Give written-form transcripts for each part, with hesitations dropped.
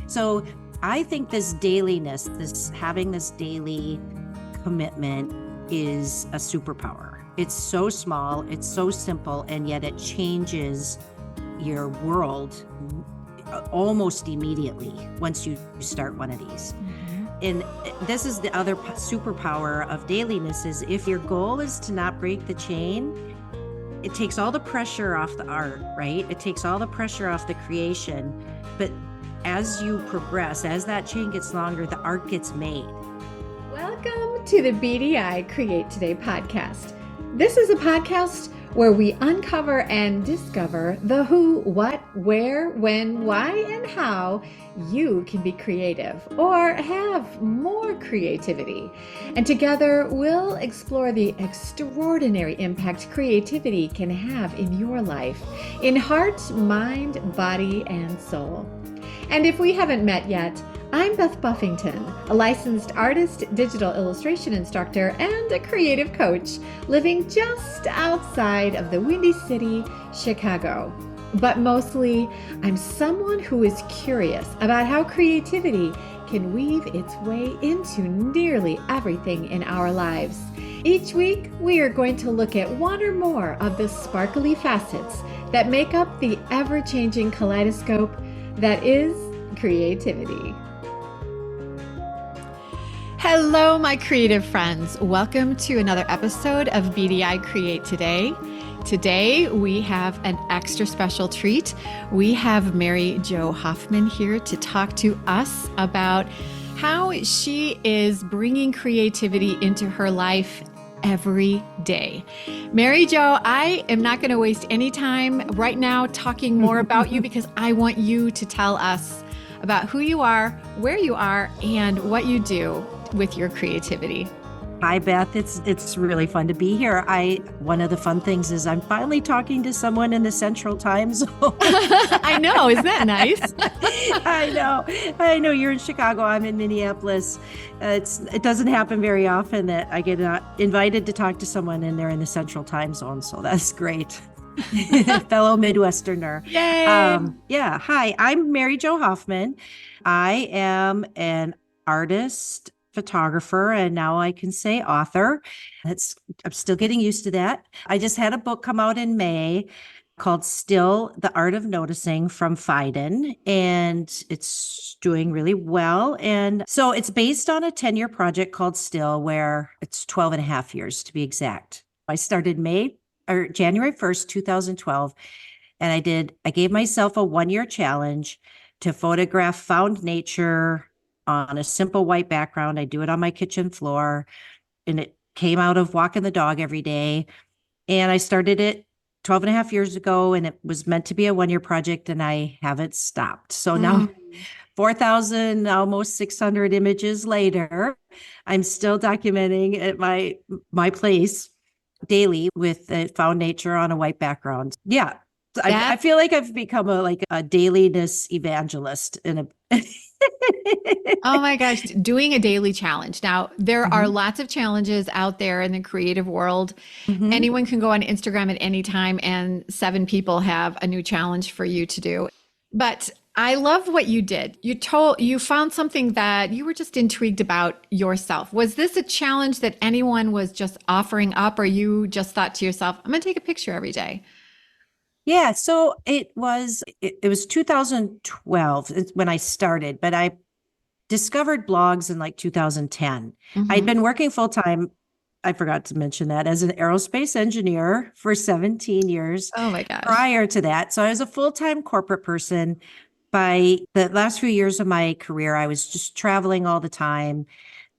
So I think this dailiness, this having this daily commitment is a superpower. It's so small, it's so simple, and yet it changes your world almost immediately once you start one of these. And this is the other superpower of dailiness is if your goal is to not break the chain, it takes all the pressure off the art, right? It takes all the pressure off the creation. But as you progress, as that chain gets longer, the art gets made. Welcome to the BDI Create Today podcast. This is a podcast where we uncover and discover the who, what, where, when, why, and how you can be creative or have more creativity. And together we'll explore the extraordinary impact creativity can have in your life, in heart, mind, body, and soul. And if we haven't met yet, I'm Beth Buffington, a licensed artist, digital illustration instructor, and a creative coach living just outside of the Windy City, Chicago. But mostly, I'm someone who is curious about how creativity can weave its way into nearly everything in our lives. Each week, we are going to look at one or more of the sparkly facets that make up the ever-changing kaleidoscope that is creativity. Hello, my creative friends. Welcome to another episode of BDI Create Today. Today, we have an extra special treat. We have Mary Jo Hoffman here to talk to us about how she is bringing creativity into her life every day. Mary Jo, I am not going to waste any time right now talking more about you because I want you to tell us about who you are, where you are, and what you do with your creativity. Hi, Beth. It's really fun to be here. One of the fun things is I'm finally talking to someone in the Central Time Zone. I know. Isn't that nice? I know. You're in Chicago. I'm in Minneapolis. It doesn't happen very often that I get invited to talk to someone and they're in the Central Time Zone. So that's great. Fellow Midwesterner. Yay! Yeah. Hi, I'm Mary Jo Hoffman. I am an artist, photographer, and now I can say author. I'm still getting used to that. I just had a book come out in May called Still, The Art of Noticing from Phaidon, and it's doing really well. And so it's based on a 10-year project called Still, where it's 12 and a half years to be exact. I started January 1st, 2012, and I gave myself a 1-year challenge to photograph found nature on a simple white background. I do it on my kitchen floor, and it came out of walking the dog every day. And I started it 12 and a half years ago, and it was meant to be a 1-year project, and I haven't stopped. So now 4,000, almost 600 images later, I'm still documenting at my place daily with found nature on a white background. Yeah. I feel like I've become a dailiness evangelist Oh my gosh, doing a daily challenge. Now, there are lots of challenges out there in the creative world. Anyone can go on Instagram at any time and 7 people have a new challenge for you to do. But I love what you did. You found something that you were just intrigued about yourself. Was this a challenge that anyone was just offering up, or you just thought to yourself, I'm going to take a picture every day? Yeah, so it was 2012 when I started, but I discovered blogs in like 2010. I'd been working full time. I forgot to mention that as an aerospace engineer for 17 years. Oh my gosh. Prior to that. So I was a full-time corporate person. By the last few years of my career, I was just traveling all the time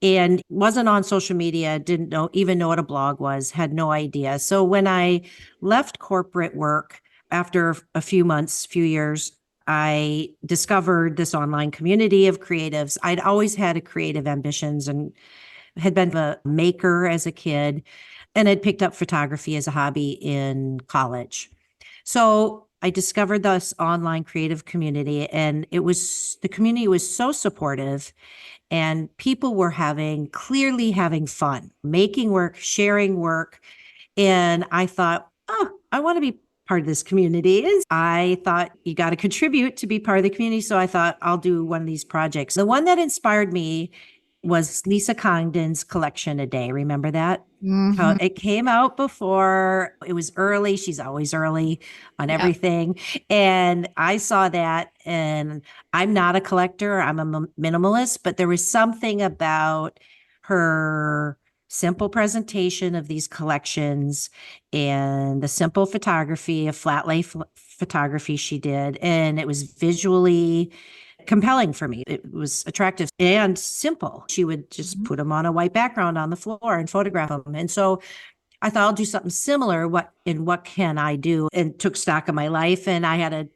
and wasn't on social media, didn't even know what a blog was, had no idea. So when I left corporate work after a few years, I discovered this online community of creatives. I'd always had creative ambitions and had been a maker as a kid and had picked up photography as a hobby in college. So I discovered this online creative community, and the community was so supportive, and people were clearly having fun, making work, sharing work. And I thought, I want to be part of this community is. I thought you got to contribute to be part of the community. So I thought I'll do one of these projects. The one that inspired me was Lisa Condon's collection a day. Remember that? Hmm. It came out before it was early. She's always early on Yep. everything. And I saw that, and I'm not a collector, I'm a minimalist, but there was something about her simple presentation of these collections and the simple photography, a flat life photography she did. And it was visually compelling for me. It was attractive and simple. She would just Mhm. put them on a white background on the floor and photograph them. And so I thought I'll do something similar. What can I do? And took stock of my life. And I had a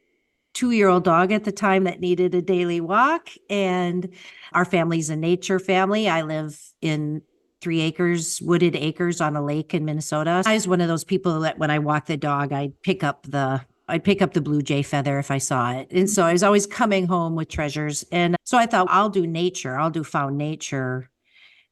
2-year-old dog at the time that needed a daily walk. And our family's a nature family. I live in 3 acres, wooded acres on a lake in Minnesota. I was one of those people that when I walk the dog, I'd pick up the blue jay feather if I saw it. And so I was always coming home with treasures. And so I thought I'll do nature. I'll do found nature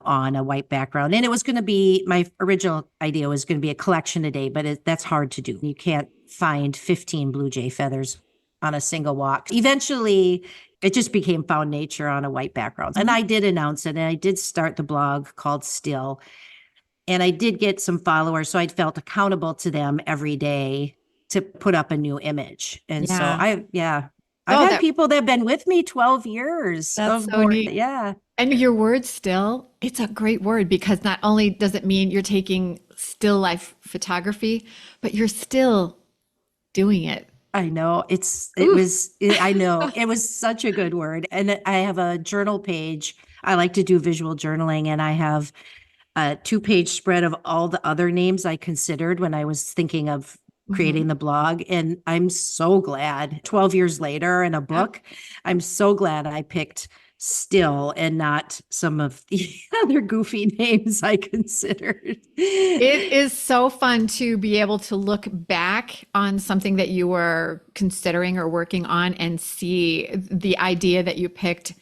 on a white background. And it was going to be my original idea was going to be a collection a day, but that's hard to do. You can't find 15 blue jay feathers on a single walk. Eventually, it just became found nature on a white background. And I did announce it, and I did start the blog called Still. And I did get some followers. So I felt accountable to them every day to put up a new image. And so Yeah. I've Oh, had people that have been with me 12 years that's of so board. neat. Yeah. And your word still, it's a great word because not only does it mean you're taking still life photography, but you're still doing it. I know Ooh. I know it was such a good word. And I have a journal page. I like to do visual journaling, and I have a 2-page spread of all the other names I considered when I was thinking of Mhm. creating the blog. And I'm so glad 12 years later in a Yep. book, I'm so glad I picked Still and not some of the other goofy names I considered. It is so fun to be able to look back on something that you were considering or working on and see the idea that you picked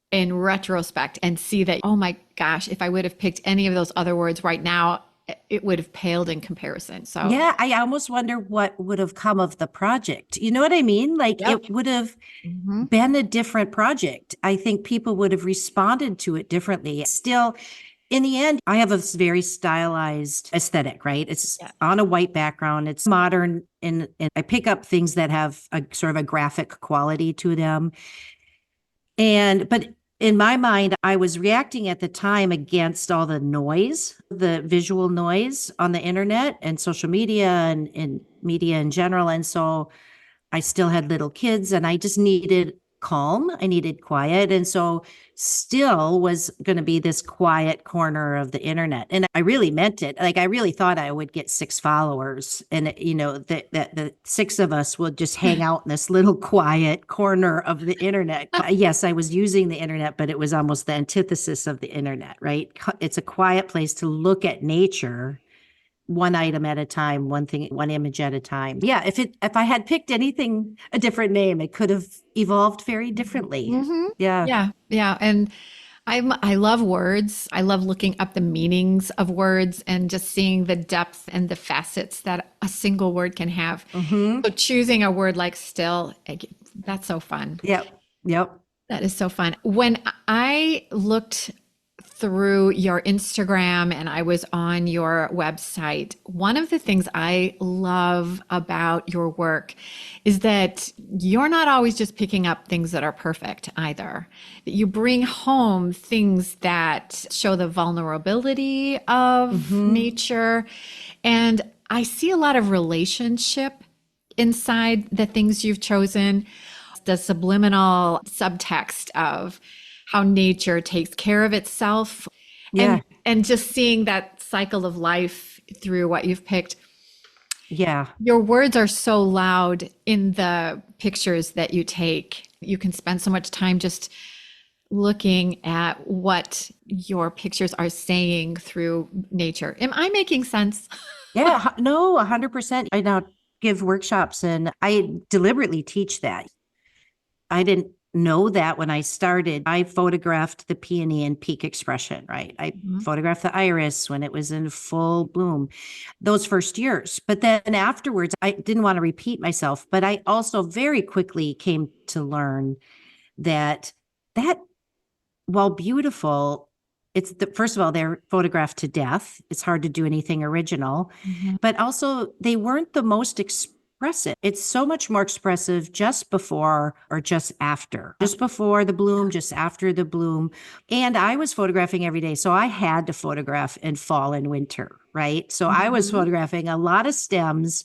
in retrospect and see that, oh my gosh, if I would have picked any of those other words right now, it would have paled in comparison. So, Yeah, I almost wonder what would have come of the project. You know what I mean? Like yep. it would have Hmm. been a different project. I think people would have responded to it differently. Still, in the end, I have a very stylized aesthetic, right? It's Yeah. on a white background. It's modern, and I pick up things that have a sort of a graphic quality to them. But in my mind, I was reacting at the time against all the noise, the visual noise on the internet and social media and media in general. And so I still had little kids, and I just needed calm. I needed quiet. And so Still was going to be this quiet corner of the internet. And I really meant it. Like I really thought I would get 6 followers, and that the 6 of us would just hang out in this little quiet corner of the internet. Yes, I was using the internet, but it was almost the antithesis of the internet, right? It's a quiet place to look at nature one item at a time, one thing, one image at a time. Yeah, if I had picked anything, a different name, it could have evolved very differently. Hmm. Yeah. Yeah. Yeah. And I love words. I love looking up the meanings of words and just seeing the depth and the facets that a single word can have. Mm-hmm. So choosing a word like still, that's so fun. Yep. Yep. That is so fun. When I looked through your Instagram and I was on your website, one of the things I love about your work is that you're not always just picking up things that are perfect either. That you bring home things that show the vulnerability of Mm-hmm. nature. And I see a lot of relationship inside the things you've chosen, the subliminal subtext of how nature takes care of itself Yeah. and just seeing that cycle of life through what you've picked. Yeah. Your words are so loud in the pictures that you take. You can spend so much time just looking at what your pictures are saying through nature. Am I making sense? Yeah. No, 100%. I now give workshops, and I deliberately teach that. I didn't know that when I started, I photographed the peony and peak expression, right? I Mhm. photographed the iris when it was in full bloom those first years. But then afterwards, I didn't want to repeat myself. But I also very quickly came to learn that that while beautiful, first of all, they're photographed to death. It's hard to do anything original, Mhm. but also they weren't the most expressive. It's so much more expressive just before or just before the bloom, just after the bloom. And I was photographing every day. So I had to photograph in fall and winter, right? So I was Mhm. photographing a lot of stems,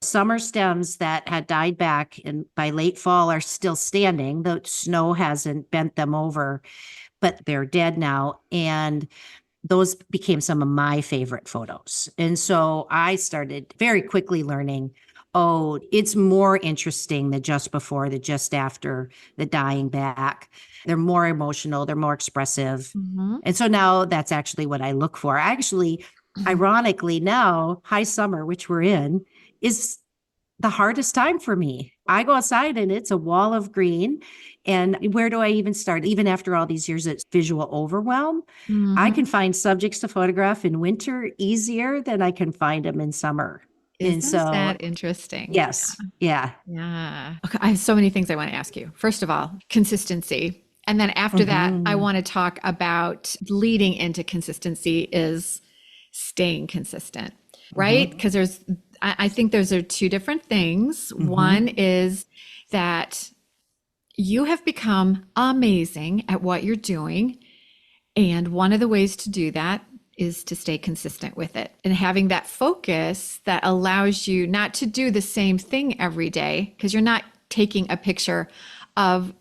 summer stems that had died back and by late fall are still standing. The snow hasn't bent them over, but they're dead now. And those became some of my favorite photos. And so I started very quickly learning, oh, it's more interesting the just before, the just after, the dying back. They're more emotional, they're more expressive. Mhm. And so now that's actually what I look for. Actually, ironically, now, high summer, which we're in, is the hardest time for me. I go outside and it's a wall of green. And where do I even start? Even after all these years, it's visual overwhelm. I can Mhm. find subjects to photograph in winter easier than I can find them in summer. And Isn't so, that interesting? yes, yeah. Yeah. Okay, I have so many things I want to ask you. First of all, consistency. And then after that, I Hmm. want to talk about leading into consistency is staying consistent, right? Hmm. Because I think those are two different things. One Hmm. is that you have become amazing at what you're doing. And one of the ways to do that is to stay consistent with it and having that focus that allows you not to do the same thing every day because you're not taking a picture of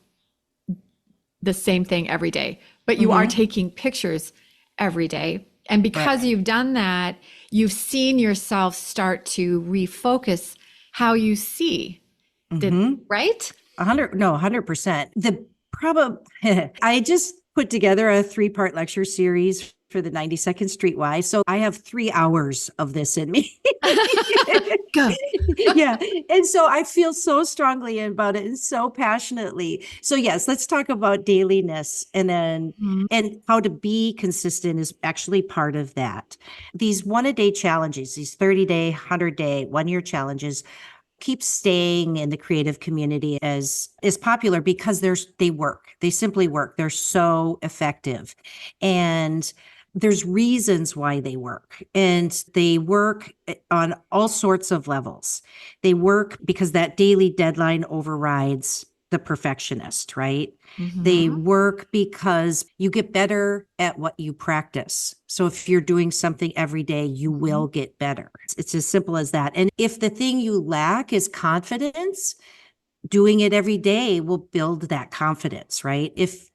the same thing every day, but you are Hmm. taking pictures every day. And because Right. you've done that, you've seen yourself start to refocus how you see. Did Hmm. right? 100, no, 100%. The problem, I just put together a 3-part lecture series for the 92nd Street Y. So I have 3 hours of this in me. Go. Yeah. And so I feel so strongly about it and so passionately. So yes, let's talk about dailiness Mhm. and how to be consistent is actually part of that. These 1-a-day challenges, these 30-day, 100-day, 1-year challenges keep staying in the creative community as is popular because they work. They simply work. They're so effective. And there's reasons why they work. And they work on all sorts of levels. They work because that daily deadline overrides the perfectionist, right? They Mhm. work because you get better at what you practice. So if you're doing something every day, you Mhm. will get better. It's as simple as that. And if the thing you lack is confidence, doing it every day will build that confidence, right? If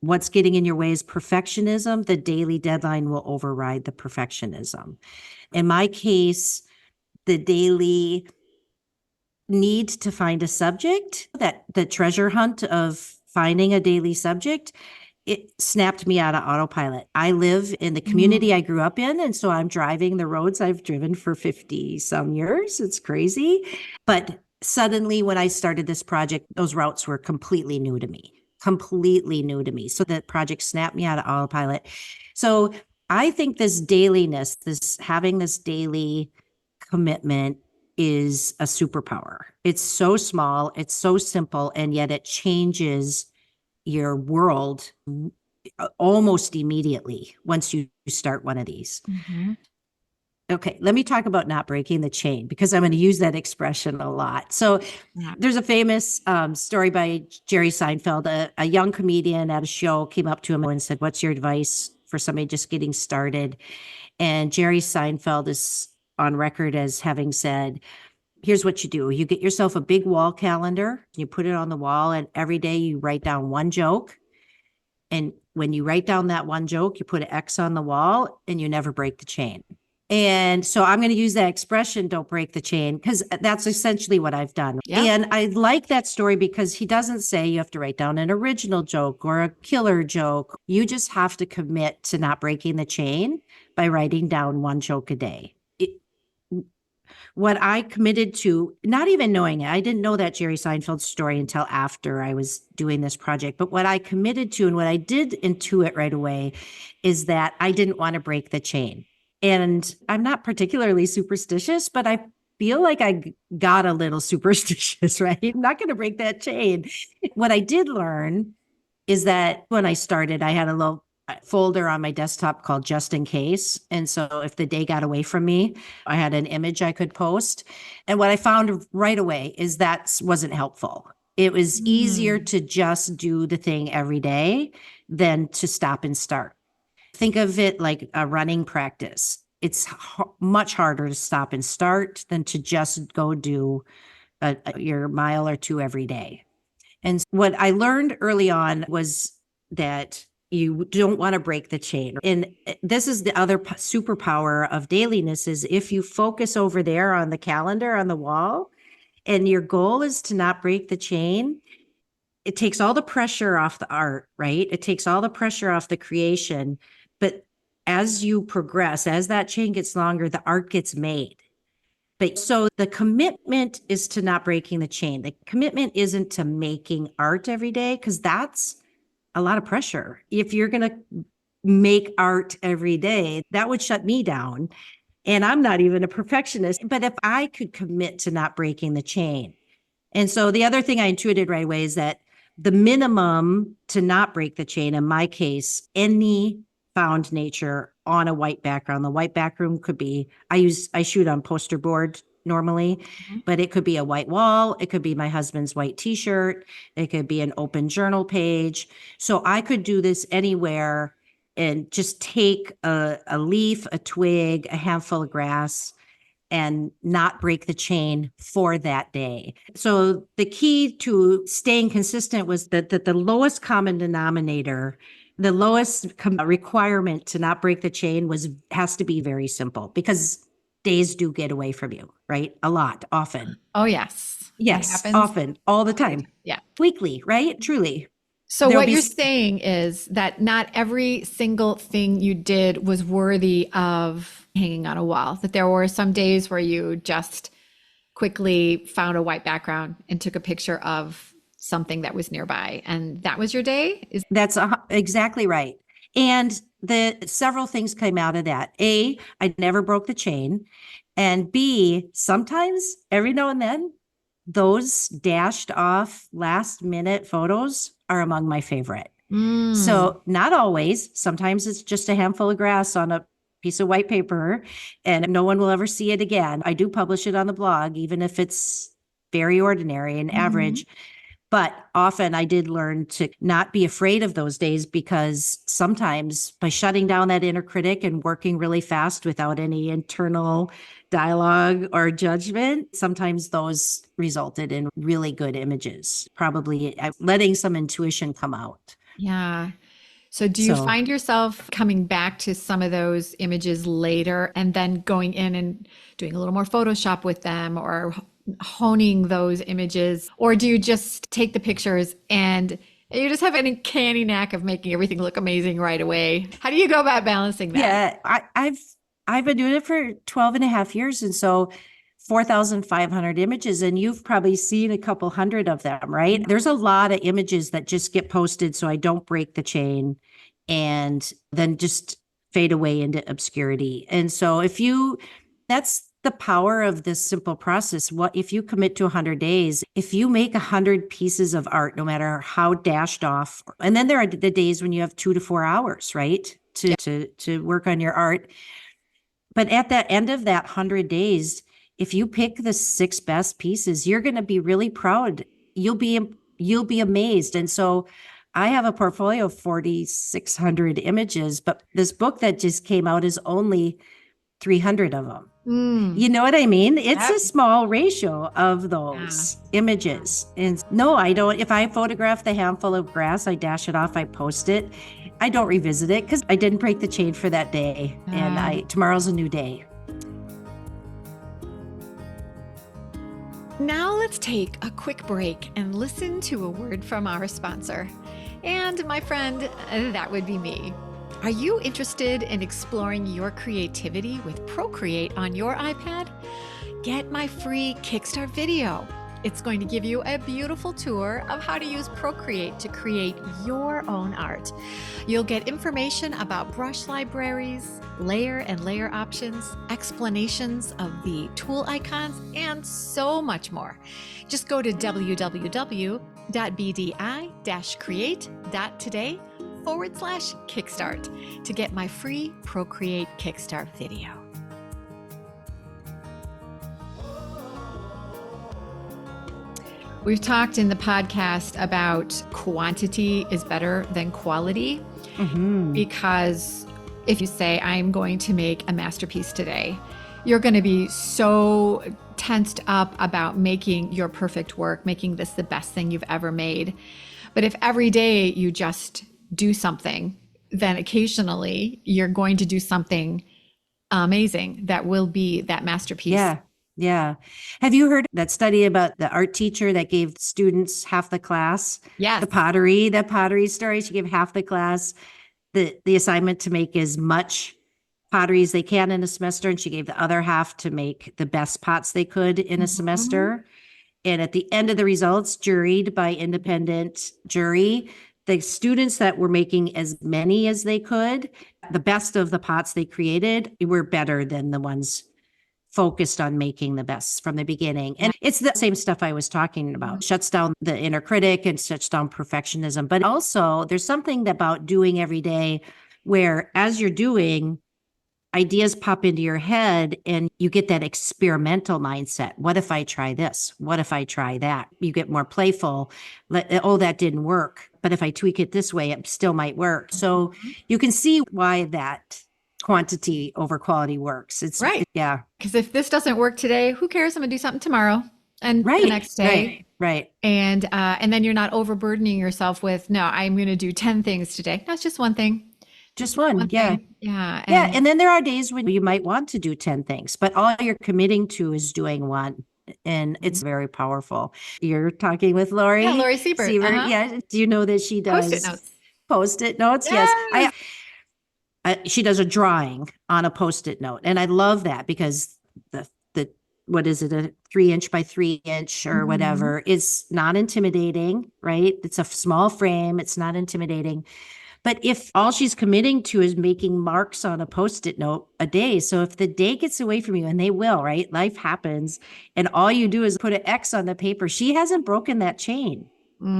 what's getting in your way is perfectionism, the daily deadline will override the perfectionism. In my case, the daily need to find a subject, that the treasure hunt of finding a daily subject, it snapped me out of autopilot. I live in the community I Mm. grew up in, and so I'm driving the roads I've driven for 50 some years. It's crazy. But suddenly, when I started this project, those routes were completely new to me, completely new to me. So that project snapped me out of autopilot. So I think this dailiness, this having this daily commitment is a superpower. It's so small, it's so simple, and yet it changes your world almost immediately once you start one of these. Mhm. Okay, let me talk about not breaking the chain because I'm going to use that expression a lot. So, Yeah. there's a famous story by Jerry Seinfeld. A young comedian at a show came up to him and said, "What's your advice for somebody just getting started?" And Jerry Seinfeld is on record as having said, here's what you do. You get yourself a big wall calendar, you put it on the wall, and every day you write down one joke. And when you write down that one joke, you put an X on the wall and you never break the chain. And so I'm going to use that expression, don't break the chain, because that's essentially what I've done. Yep. And I like that story because he doesn't say you have to write down an original joke or a killer joke. You just have to commit to not breaking the chain by writing down one joke a day. what I committed to, not even knowing it, I didn't know that Jerry Seinfeld story until after I was doing this project. But what I committed to and what I did intuit right away is that I didn't want to break the chain. And I'm not particularly superstitious, but I feel like I got a little superstitious, right? I'm not going to break that chain. What I did learn is that when I started, I had a little folder on my desktop called Just in Case. And so if the day got away from me, I had an image I could post. And what I found right away is that wasn't helpful. It was easier to just do the thing every day than to stop and start. Think of it like a running practice. It's much harder to stop and start than to just go do your mile or two every day. And what I learned early on was that you don't want to break the chain. And this is the other superpower of dailiness is if you focus over there on the calendar on the wall and your goal is to not break the chain, it takes all the pressure off the art, right? It takes all the pressure off the creation. But as you progress, as that chain gets longer, the art gets made. But so the commitment is to not breaking the chain. The commitment isn't to making art every day because that's a lot of pressure. If you're going to make art every day, that would shut me down. And I'm not even a perfectionist. But if I could commit to not breaking the chain. And so the other thing I intuited right away is that the minimum to not break the chain, in my case, any found nature on a white background. The white background could be, I shoot on poster board normally, but it could be a white wall. It could be my husband's white t-shirt. It could be an open journal page. So I could do this anywhere and just take a leaf, a twig, a handful of grass, and not break the chain for that day. So the key to staying consistent was that the lowest common denominator, the lowest requirement to not break the chain has to be very simple because days do get away from you, right? A lot, often. Oh, yes. Yes, often, all the time. Yeah. Weekly, right? Truly. So what you're saying is that not every single thing you did was worthy of hanging on a wall, that there were some days where you just quickly found a white background and took a picture of something that was nearby. And that was your day? That's exactly right. And the several things came out of that. A, I never broke the chain. And B, sometimes every now and then, those dashed off last minute photos are among my favorite. So not always. Sometimes it's just a handful of grass on a piece of white paper and no one will ever see it again. I do publish it on the blog, even if it's very ordinary and average. But often I did learn to not be afraid of those days because sometimes by shutting down that inner critic and working really fast without any internal dialogue or judgment, sometimes those resulted in really good images, probably letting some intuition come out. Yeah. So do you find yourself coming back to some of those images later and then going in and doing a little more Photoshop with them or honing those images? Or do you just take the pictures and you just have an uncanny knack of making everything look amazing right away? How do you go about balancing that? Yeah, I've been doing it for 12 and a half years. And so 4,500 images, and you've probably seen a couple hundred of them, right? There's a lot of images that just get posted so I don't break the chain and then just fade away into obscurity. And so that's the power of this simple process. What if you commit to 100 days, if you make 100 pieces of art, no matter how dashed off, and then there are the days when you have 2 to 4 hours, right? To work on your art. But at that end of that 100 days, if you pick the 6 best pieces, you're going to be really proud. You'll be amazed. And so I have a portfolio of 4,600 images, but this book that just came out is only 300 of them. You know what I mean? It's a small ratio of those images. And no, I don't. If I photograph the handful of grass, I dash it off, I post it. I don't revisit it because I didn't break the chain for that day. And tomorrow's a new day. Now let's take a quick break and listen to a word from our sponsor. And my friend, that would be me. Are you interested in exploring your creativity with Procreate on your iPad? get my free Kickstart video. It's going to give you a beautiful tour of how to use Procreate to create your own art. You'll get information about brush libraries, layer and layer options, explanations of the tool icons, and so much more. Just go to www.bdi-create.today/Kickstart to get my free Procreate Kickstart video. We've talked in the podcast about quantity is better than quality, because if you say, I'm going to make a masterpiece today, you're going to be so tensed up about making your perfect work, making this the best thing you've ever made. But if every day you just do something, then occasionally you're going to do something amazing that will be that masterpiece. Yeah. Yeah. Have you heard that study about the art teacher that gave students half the class? Yes. The pottery story. She gave half the class the assignment to make as much pottery as they can in a semester. And she gave the other half to make the best pots they could in a semester. And at the end of the results, juried by independent jury, the students that were making as many as they could, the best of the pots they created, were better than the ones focused on making the best from the beginning. And it's the same stuff I was talking about. Shuts down the inner critic and shuts down perfectionism. But also there's something about doing every day where as you're doing, ideas pop into your head and you get that experimental mindset. What if I try this? What if I try that? You get more playful. Oh, that didn't work. But if I tweak it this way, it still might work. So you can see why that quantity over quality works. It's right. Yeah. Because if this doesn't work today, who cares? I'm gonna do something tomorrow and the next day. Right. And then you're not overburdening yourself with, no, I'm gonna do 10 things today. No, it's just one thing. Just one. Yeah. Thing. Yeah. And then there are days when you might want to do 10 things, but all you're committing to is doing one. And it's very powerful. You're talking with Lori. Yeah, Lori Siebert. Yeah. Do you know that she does Post-it notes? Post-it notes. Yes. She does a drawing on a Post-it note. And I love that because the what is it, a 3-inch by 3-inch or whatever, is not intimidating, right? It's a small frame. It's not intimidating. But if all she's committing to is making marks on a Post-it note a day, so if the day gets away from you, and they will, right? Life happens, and all you do is put an X on the paper, she hasn't broken that chain,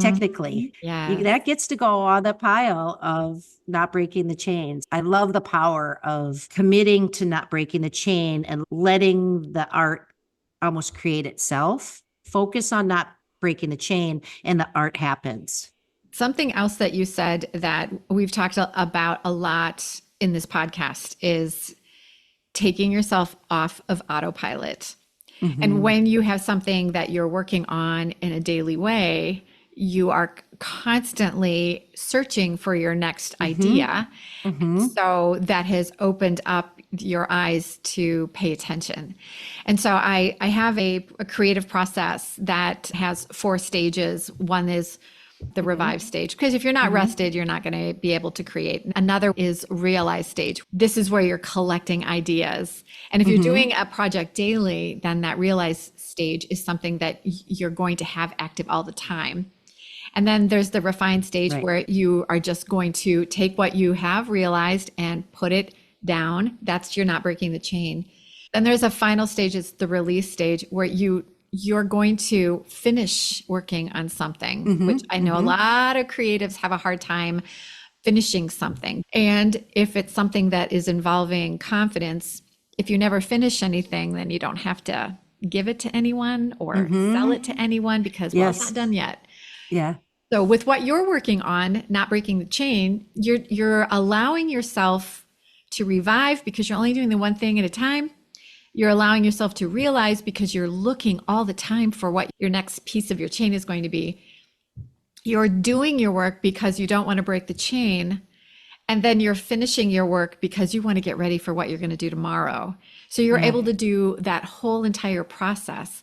technically. Yeah. That gets to go on the pile of not breaking the chains. I love the power of committing to not breaking the chain and letting the art almost create itself. Focus on not breaking the chain, and the art happens. Something else that you said that we've talked about a lot in this podcast is taking yourself off of autopilot. And when you have something that you're working on in a daily way, you are constantly searching for your next idea. So that has opened up your eyes to pay attention. And so I have a creative process that has 4 stages. One is the revive stage, because if you're not rested, you're not going to be able to create. Another is realize stage. This is where you're collecting ideas. And if you're doing a project daily, then that realize stage is something that you're going to have active all the time. And then there's the refine stage where you are just going to take what you have realized and put it down. That's, you're not breaking the chain. Then there's a final stage, it's the release stage, where you're going to finish working on something, which I know a lot of creatives have a hard time finishing something. And if it's something that is involving confidence, if you never finish anything, then you don't have to give it to anyone or sell it to anyone because, well, it's not done yet. Yeah. So with what you're working on, not breaking the chain, you're allowing yourself to revive because you're only doing the one thing at a time. You're allowing yourself to realize because you're looking all the time for what your next piece of your chain is going to be. You're doing your work because you don't want to break the chain. And then you're finishing your work because you want to get ready for what you're going to do tomorrow. So you're able to do that whole entire process.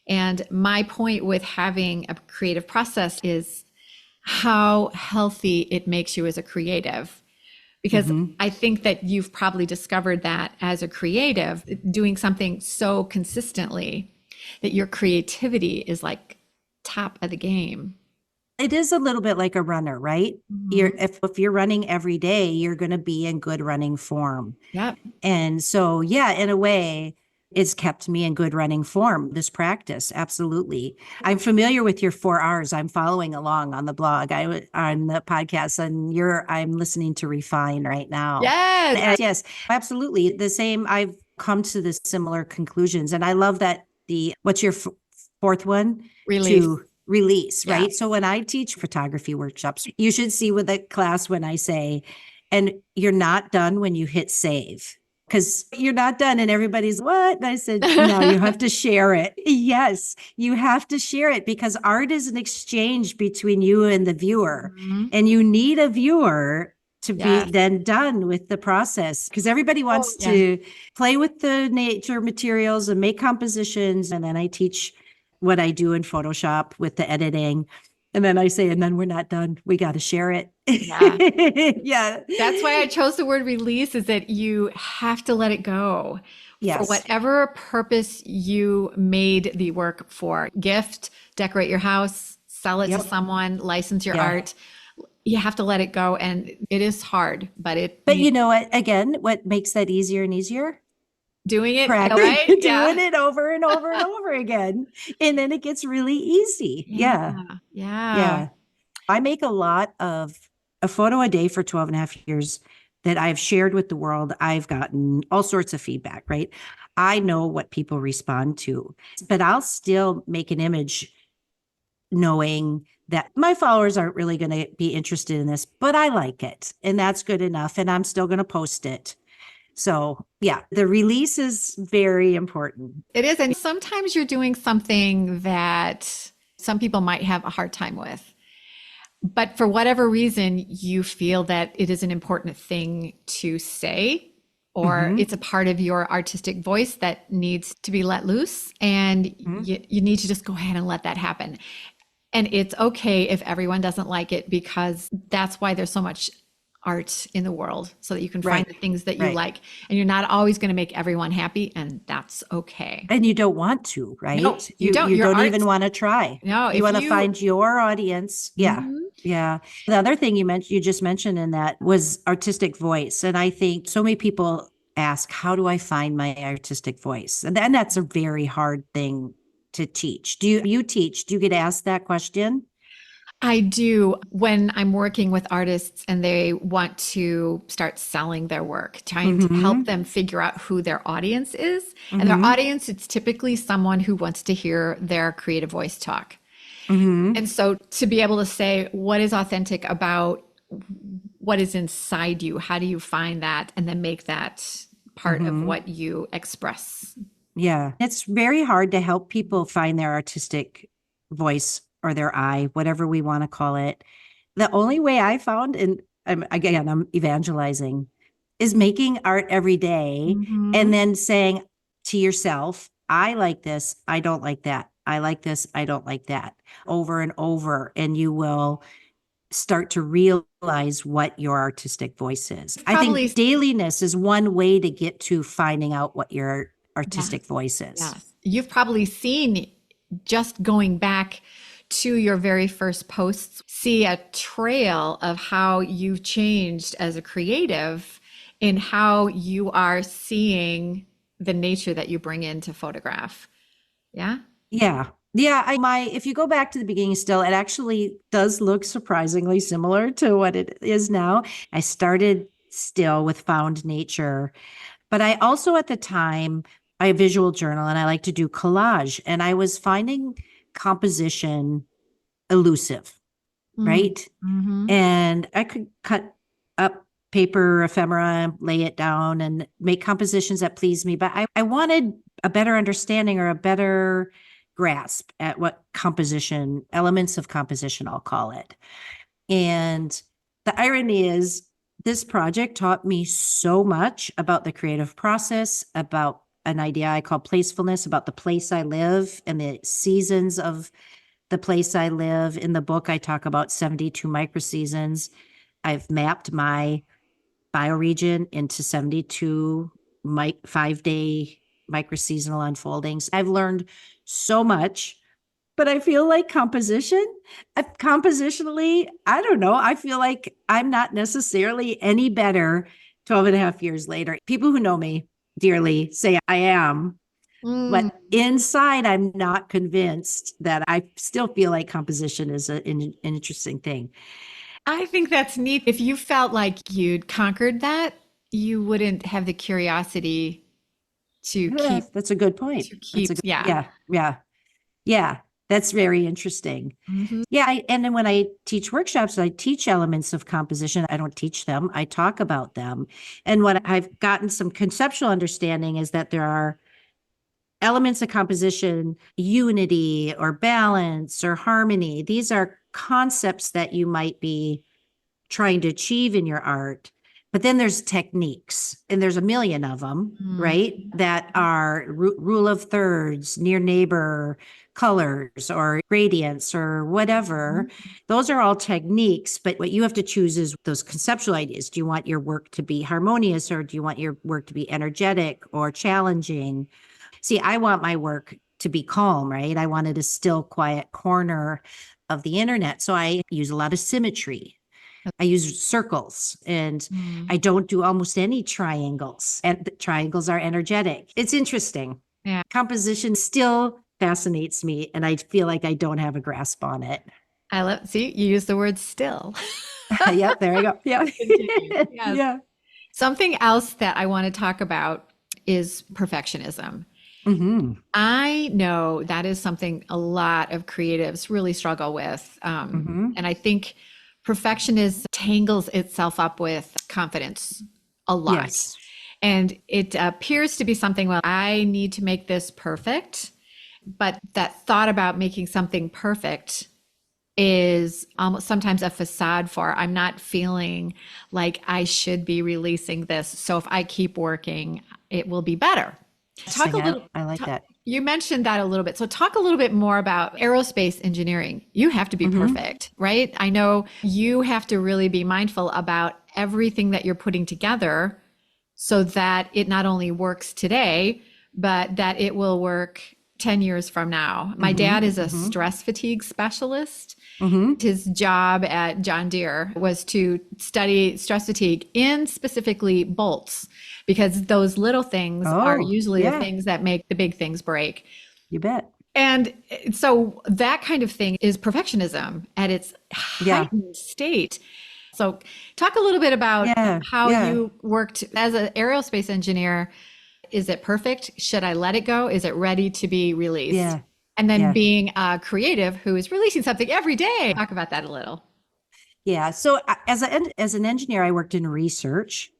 And my point with having a creative process is how healthy it makes you as a creative. because Hmm. I think that you've probably discovered that as a creative, doing something so consistently that your creativity is like top of the game. It is a little bit like a runner, right? Mhm. If you're running every day, you're going to be in good running form. Yep. And so, yeah, in a way, it's kept me in good running form, this practice. Absolutely. I'm familiar with your 4 R's. I'm following along on the blog, on the podcast, and I'm listening to Refine right now. Yes. And yes, absolutely. The same, I've come to the similar conclusions. And I love that what's your fourth one? Release. To release, Yeah. right? So when I teach photography workshops, you should see with the class when I say, and you're not done when you hit save, because you're not done. And everybody's, what? And I said, no, you have to share it. Yes, you have to share it, because art is an exchange between you and the viewer. Mhm. And you need a viewer to be Yes. then done with the process, because everybody Oh, wants yeah. to play with the nature materials and make compositions. And then I teach what I do in Photoshop with the editing. And then I say, and then we're not done. We got to share it. Yeah. Yeah. That's why I chose the word release, is that you have to let it go for Yes. whatever purpose you made the work for. Gift, decorate your house, sell it to Yep. someone, license your Yeah. art. You have to let it go. And it is hard, but But you know what? Again, what makes that easier and easier? doing it, Practice right? doing Yeah. it over and over and over again. And then it gets really easy. Yeah. Yeah. Yeah. Yeah. I make a lot of a photo a day for 12 and a half years that I've shared with the world. I've gotten all sorts of feedback, right? I know what people respond to, but I'll still make an image knowing that my followers aren't really going to be interested in this, but I like it. And that's good enough. And I'm still going to post it. So, yeah, the release is very important. It is. And sometimes you're doing something that some people might have a hard time with. But for whatever reason, you feel that it is an important thing to say, or Hmm. it's a part of your artistic voice that needs to be let loose. And Hmm. you need to just go ahead and let that happen. And it's okay if everyone doesn't like it, because that's why there's so much art in the world, so that you can find Right. the things that you Right. like. And you're not always going to make everyone happy, and that's okay. And you don't want to, No, right? you You don't. you Your don't art, even want to try. no, You if want to you, find your audience. Yeah. Mhm. Yeah. The other thing you just mentioned in that was artistic voice. And I think so many people ask, how do I find my artistic voice? And then that's a very hard thing to teach. Do you teach? Do you get asked that question? I do when I'm working with artists and they want to start selling their work, trying to help Mm-hmm. them figure out who their audience is. And their Mm-hmm. audience, it's typically someone who wants to hear their creative voice talk. Mm-hmm. And so to be able to say what is authentic about what is inside you, how do you find that and then make that part of Mm-hmm. what you express? Yeah. It's very hard to help people find their artistic voice or their eye, whatever we want to call it. The only way I found, and I'm evangelizing, is making art every day and Mhm. then saying to yourself, I like this, I don't like that. I like this, I don't like that, over and over. And you will start to realize what your artistic voice is. I Probably, think dailiness is one way to get to finding out what your yes, artistic voice is. yes. You've probably seen, just going back to your very first posts, see a trail of how you've changed as a creative in how you are seeing the nature that you bring into photograph. Yeah. Yeah. Yeah, if you go back to the beginning still, it actually does look surprisingly similar to what it is now. I started still with found nature, but I also at the time I visual journal and I like to do collage, and I was finding composition elusive, right? Mm-hmm. And I could cut up paper ephemera, lay it down, and make compositions that please me. But I wanted a better understanding or a better grasp at what composition, elements of composition, I'll call it. And the irony is, this project taught me so much about the creative process, about an idea I call placefulness, about the place I live and the seasons of the place I live. In the book, I talk about 72 microseasons. I've mapped my bioregion into 72 5-day microseasonal unfoldings. I've learned so much, but I feel like compositionally, I don't know. I feel like I'm not necessarily any better 12 and a half years later. People who know me dearly say I am, Mm. but inside, I'm not convinced that I still feel like composition is an interesting thing. I think that's neat. If you felt like you'd conquered that, you wouldn't have the curiosity to Yeah, that's a good point. yeah. Yeah, yeah, yeah. That's very interesting. Hmm. Yeah, and then when I teach workshops, I teach elements of composition. I don't teach them, I talk about them. And what I've gotten some conceptual understanding is that there are elements of composition, unity or balance or harmony. These are concepts that you might be trying to achieve in your art. But then there's techniques, and there's a million of them, Mm. right? That are rule of thirds, near neighbor colors, or gradients, or whatever. Those are all techniques. But what you have to choose is those conceptual ideas. Do you want your work to be harmonious, or do you want your work to be energetic or challenging? See, I want my work to be calm, right? I wanted a still, quiet corner of the internet. So I use a lot of symmetry. I use circles, and Mm. I don't do almost any triangles. And the triangles are energetic. It's interesting. Yeah. Composition still fascinates me, and I feel like I don't have a grasp on it. I love, see, you use the word still. Yep, there I go. Yeah. Continue. Yes. Yeah. Something else that I want to talk about is perfectionism. Hmm. I know that is something a lot of creatives really struggle with. Hmm. And I think perfectionism tangles itself up with confidence a lot. Yes. And it appears to be something, well, I need to make this perfect. But that thought about making something perfect is almost sometimes a facade for I'm not feeling like I should be releasing this. So if I keep working, it will be better. Talk a Interesting. little. I like that. You mentioned that a little bit. So talk a little bit more about aerospace engineering. You have to be Hmm. perfect, right? I know you have to really be mindful about everything that you're putting together so that it not only works today, but that it will work 10 years from now. My Hmm. dad is a Hmm. stress fatigue specialist. Hmm. His job at John Deere was to study stress fatigue in specifically bolts, because those little things are Oh, usually the yeah, things that make the big things break. you bet. And so that kind of thing is perfectionism at its Yeah, heightened state. So talk a little bit about yeah, how yeah, you worked as an aerospace engineer. Is it perfect? Should I let it go? Is it ready to be released? yeah, And then yeah, being a creative who is releasing something every day. Talk about that a little. yeah. So as an engineer, I worked in research.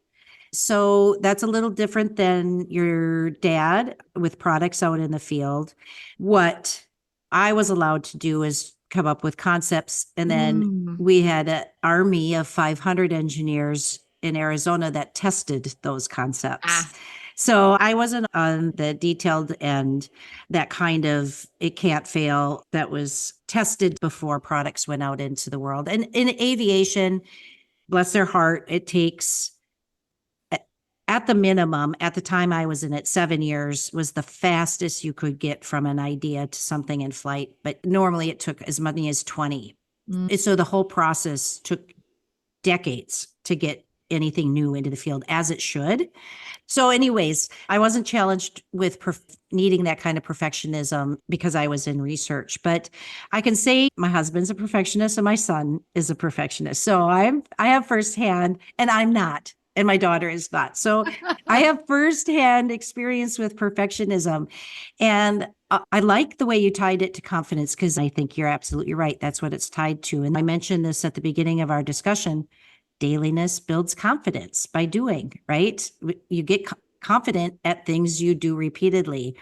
So that's a little different than your dad with products out in the field. What I was allowed to do is come up with concepts, and then Mm. we had an army of 500 engineers in Arizona that tested those concepts. Ah. So I wasn't on the detailed end, that kind of it can't fail that was tested before products went out into the world. And in aviation, bless their heart, it takes at the minimum, at the time I was in it, 7 years was the fastest you could get from an idea to something in flight. But normally it took as many as 20. Mm. So the whole process took decades to get anything new into the field, as it should. So, anyways, I wasn't challenged with needing that kind of perfectionism because I was in research. But I can say my husband's a perfectionist and my son is a perfectionist. So I have firsthand, and I'm not, and my daughter is not. So I have firsthand experience with perfectionism, and I like the way you tied it to confidence, because I think you're absolutely right. That's what it's tied to. And I mentioned this at the beginning of our discussion. Dailiness builds confidence by doing, right? You get confident at things you do repeatedly.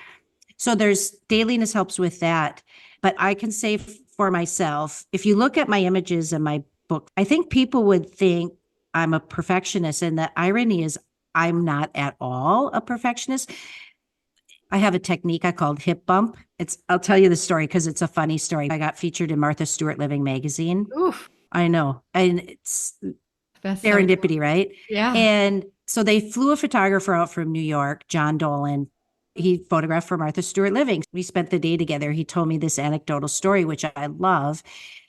So there's dailiness helps with that. But I can say for myself, if you look at my images in my book, I think people would think I'm a perfectionist. And the irony is, I'm not at all a perfectionist. I have a technique I called hip bump. I'll tell you the story because it's a funny story. I got featured in Martha Stewart Living magazine. Oof. I know. And That's so cool. Serendipity, right? Yeah. And so they flew a photographer out from New York, John Dolan. He photographed for Martha Stewart Living. We spent the day together. He told me this anecdotal story, which I love.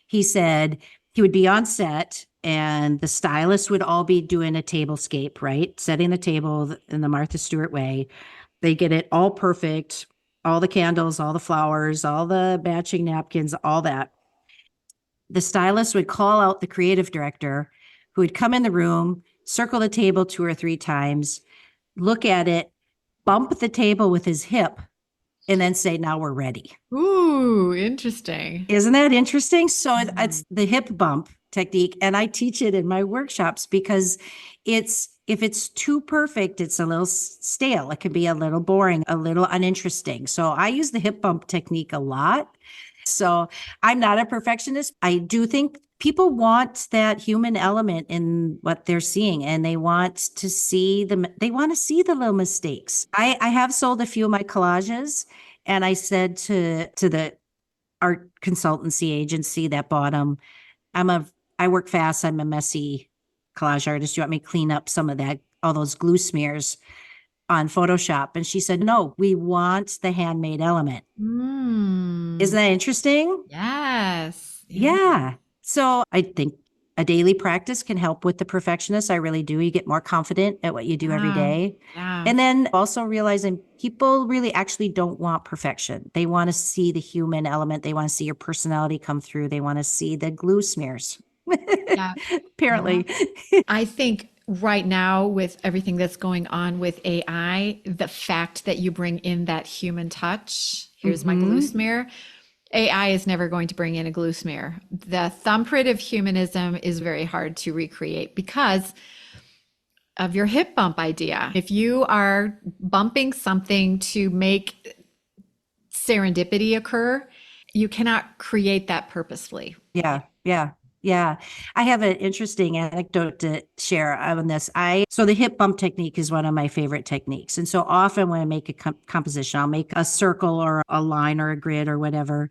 He said he would be on set and the stylists would all be doing a tablescape, right? Setting the table in the Martha Stewart way. They get it all perfect, all the candles, all the flowers, all the matching napkins, all that. The stylist would call out the creative director who would come in the room, circle the table 2 or 3 times, look at it, bump the table with his hip, and then say, now we're ready. Ooh, interesting. Isn't that interesting? So Mhm. it's the hip bump technique. And I teach it in my workshops because if it's too perfect, it's a little stale. It can be a little boring, a little uninteresting. So I use the hip bump technique a lot. So I'm not a perfectionist. I do think people want that human element in what they're seeing and they want to see the little mistakes. I have sold a few of my collages and I said to the art consultancy agency that bought them, I work fast. I'm a messy collage artist. You want me to clean up some of that, all those glue smears on Photoshop? And she said, no, we want the handmade element. Isn't Mm. that interesting? Yes. Yeah. Yeah. So I think a daily practice can help with the perfectionist. I really do. You get more confident at what you do every Yeah. day. Yeah. And then also realizing people really actually don't want perfection. They want to see the human element. They want to see your personality come through. They want to see the glue smears. Yeah. Yeah. Apparently. I think right now, with everything that's going on with AI, the fact that you bring in that human touch, here's my glue Hmm. smear. AI is never going to bring in a glue smear. The thumbprint of humanism is very hard to recreate because of your hip bump idea. If you are bumping something to make serendipity occur, you cannot create that purposefully. Yeah, yeah, yeah. I have an interesting anecdote to share on this. So the hip bump technique is one of my favorite techniques. And so often when I make a composition, I'll make a circle or a line or a grid or whatever.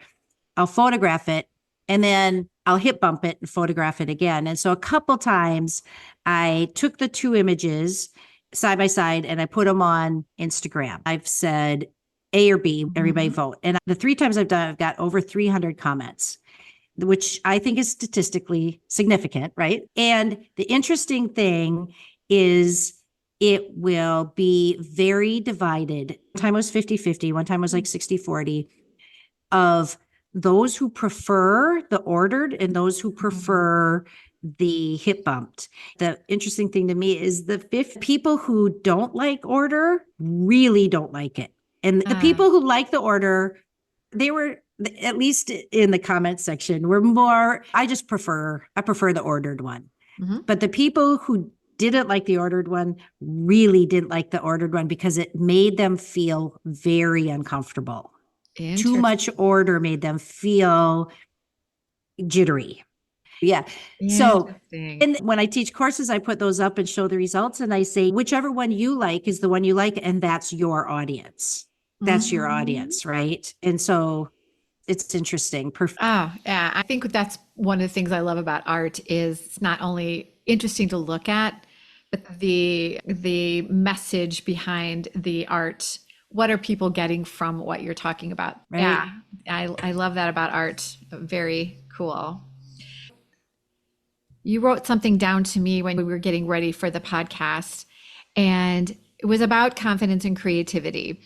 I'll photograph it and then I'll hip bump it and photograph it again. And so a couple times I took the two images side by side and I put them on Instagram. I've said A or B, everybody Mhm. vote. And the 3 times I've done, I've got over 300 comments, which I think is statistically significant, right? And the interesting thing is it will be very divided. One time was 50-50, one time was like 60-40 of those who prefer the ordered and those who prefer the hip bumped. The interesting thing to me is the people who don't like order really don't like it. And the Ah, people who like the order, they were, at least in the comment section, were more, I prefer the ordered one. mhm. But the people who didn't like the ordered one really didn't like the ordered one because it made them feel very uncomfortable. Too much Interesting. order made them feel jittery. Yeah. So, Interesting. and when I teach courses, I put those up and show the results. And I say, whichever one you like is the one you like. And that's your audience. That's your Mhm. audience. Right. And so it's interesting. Oh, yeah. I think that's one of the things I love about art is it's not only interesting to look at, but the message behind the art. What are people getting from what you're talking about? Right. Yeah, I love that about art. Very cool. You wrote something down to me when we were getting ready for the podcast, and it was about confidence and creativity.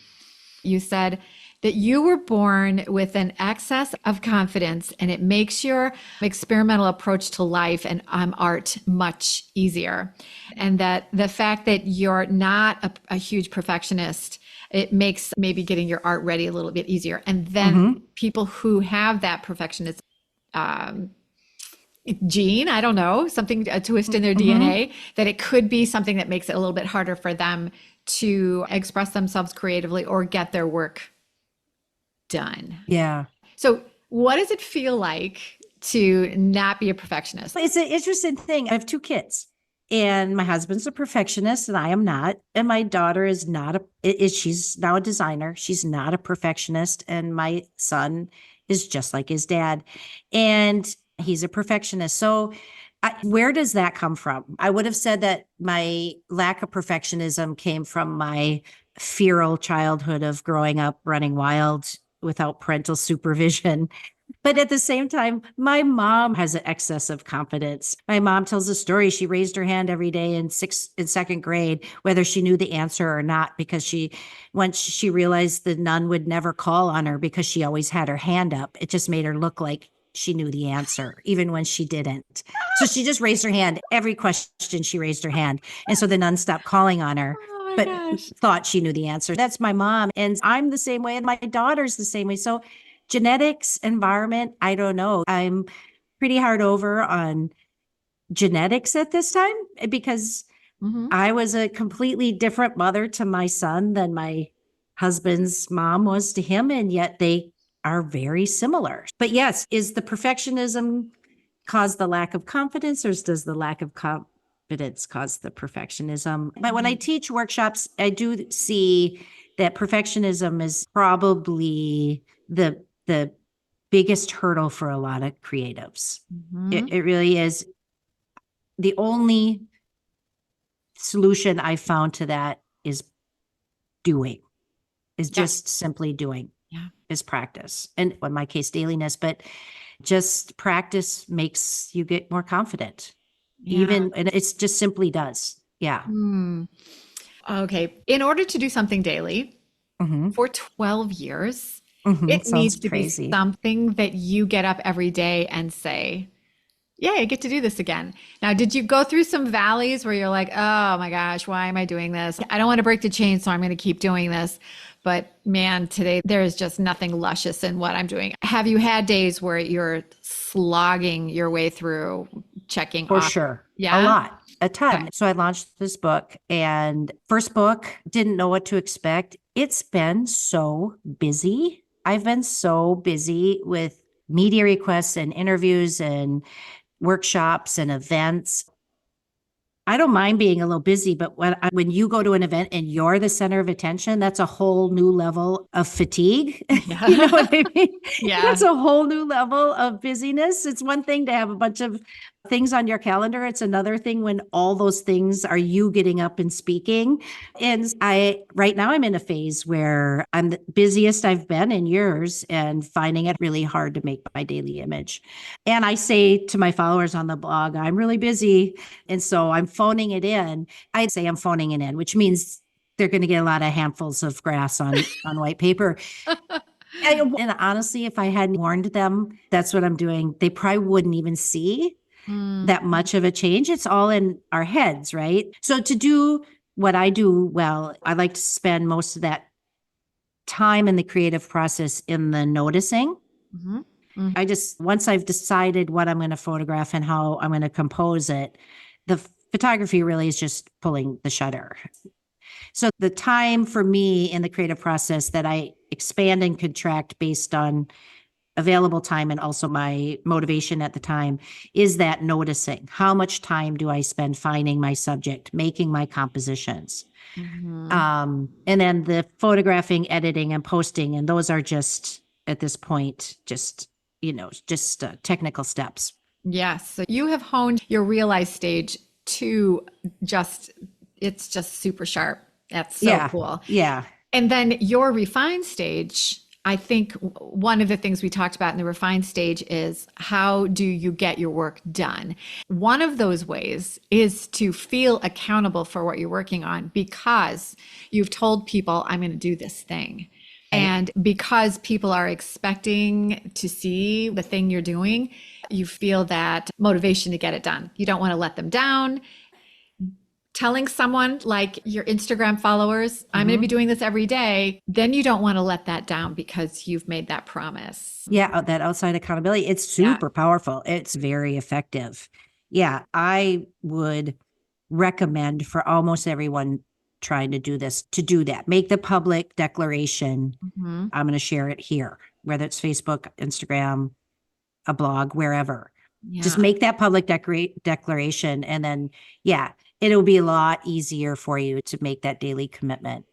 You said that you were born with an excess of confidence and it makes your experimental approach to life and art much easier. And that the fact that you're not a huge perfectionist, it makes maybe getting your art ready a little bit easier. And then Mm-hmm. people who have that perfectionist um, gene, I don't know, something, a twist in their Mm-hmm. DNA, that it could be something that makes it a little bit harder for them to express themselves creatively or get their work done. Yeah. So, what does it feel like to not be a perfectionist? It's an interesting thing. I have 2 kids. And my husband's a perfectionist and I am not. And my daughter is not she's now a designer. She's not a perfectionist. And my son is just like his dad. And he's a perfectionist. So Where does that come from? I would have said that my lack of perfectionism came from my feral childhood of growing up running wild without parental supervision. But at the same time, my mom has an excess of confidence. My mom tells a story. She raised her hand every day in second grade, whether she knew the answer or not, because once she realized the nun would never call on her because she always had her hand up, it just made her look like she knew the answer, even when she didn't. So she just raised her hand. Every question, she raised her hand. And so the nun stopped calling on her, Oh my but gosh. thought she knew the answer. That's my mom. And I'm the same way, and my daughter's the same way. So genetics, environment, I don't know. I'm pretty hard over on genetics at this time because Hmm. I was a completely different mother to my son than my husband's mom was to him. And yet they are very similar. But yes, is the perfectionism cause the lack of confidence, or does the lack of confidence cause the perfectionism? But when I teach workshops, I do see that perfectionism is probably the biggest hurdle for a lot of creatives. Hmm. It really is. The only solution I found to that is doing, is Yeah. just simply doing, Yeah. is practice. And in my case, dailiness, but just practice makes you get more confident. Yeah. Even, and it's just simply does. Yeah. Hmm. Okay. In order to do something daily Hmm. for 12 years, Hmm. it Sounds needs to be crazy. something that you get up every day and say, yeah, I get to do this again. Now, did you go through some valleys where you're like, oh my gosh, why am I doing this? I don't want to break the chain, so I'm going to keep doing this. But man, today there is just nothing luscious in what I'm doing. Have you had days where you're slogging your way through checking For off? sure. A Yeah. lot, a Okay. ton. So I launched this book, and first book, didn't know what to expect. It's been so busy. I've been so busy with media requests and interviews and workshops and events. I don't mind being a little busy, but when you go to an event and you're the center of attention, that's a whole new level of fatigue. You know Yeah. what I mean? That's Yeah. a whole new level of busyness. It's one thing to have a bunch of things on your calendar. It's another thing when all those things are you getting up and speaking. And right now I'm in a phase where I'm the busiest I've been in years and finding it really hard to make my daily image. And I say to my followers on the blog, I'm really busy. And so I'm phoning it in. I'd say I'm phoning it in, which means they're going to get a lot of handfuls of grass on white paper. And honestly, if I hadn't warned them, that's what I'm doing, they probably wouldn't even see Mm, that much of a change. It's all in our heads, right? So to do what I do well, I like to spend most of that time in the creative process in the noticing. mhm, mhm. I just, once I've decided what I'm going to photograph and how I'm going to compose it, the photography really is just pulling the shutter. So the time for me in the creative process that I expand and contract based on available time and also my motivation at the time is that noticing. How much time do I spend finding my subject, making my compositions? Mhm. And then the photographing, editing, and posting, and those are just at this point, just technical steps. Yes. So you have honed your realize stage to just, it's just super sharp. That's so Yeah, cool. yeah, And then your refined stage, I think one of the things we talked about in the refined stage is how do you get your work done? One of those ways is to feel accountable for what you're working on because you've told people, I'm going to do this thing. right. And because people are expecting to see the thing you're doing, you feel that motivation to get it done. You don't want to let them down. Telling someone like your Instagram followers, I'm going to be Hmm. doing this every day, then you don't want to let that down because you've made that promise. Yeah, that outside accountability, it's Yeah. super powerful. It's very effective. Yeah, I would recommend for almost everyone trying to do this to do that. Make the public declaration. Hmm. I'm going to share it here, whether it's Facebook, Instagram, a blog, wherever. Just Yeah. make that public declaration. And then, yeah, it'll be a lot easier for you to make that daily commitment.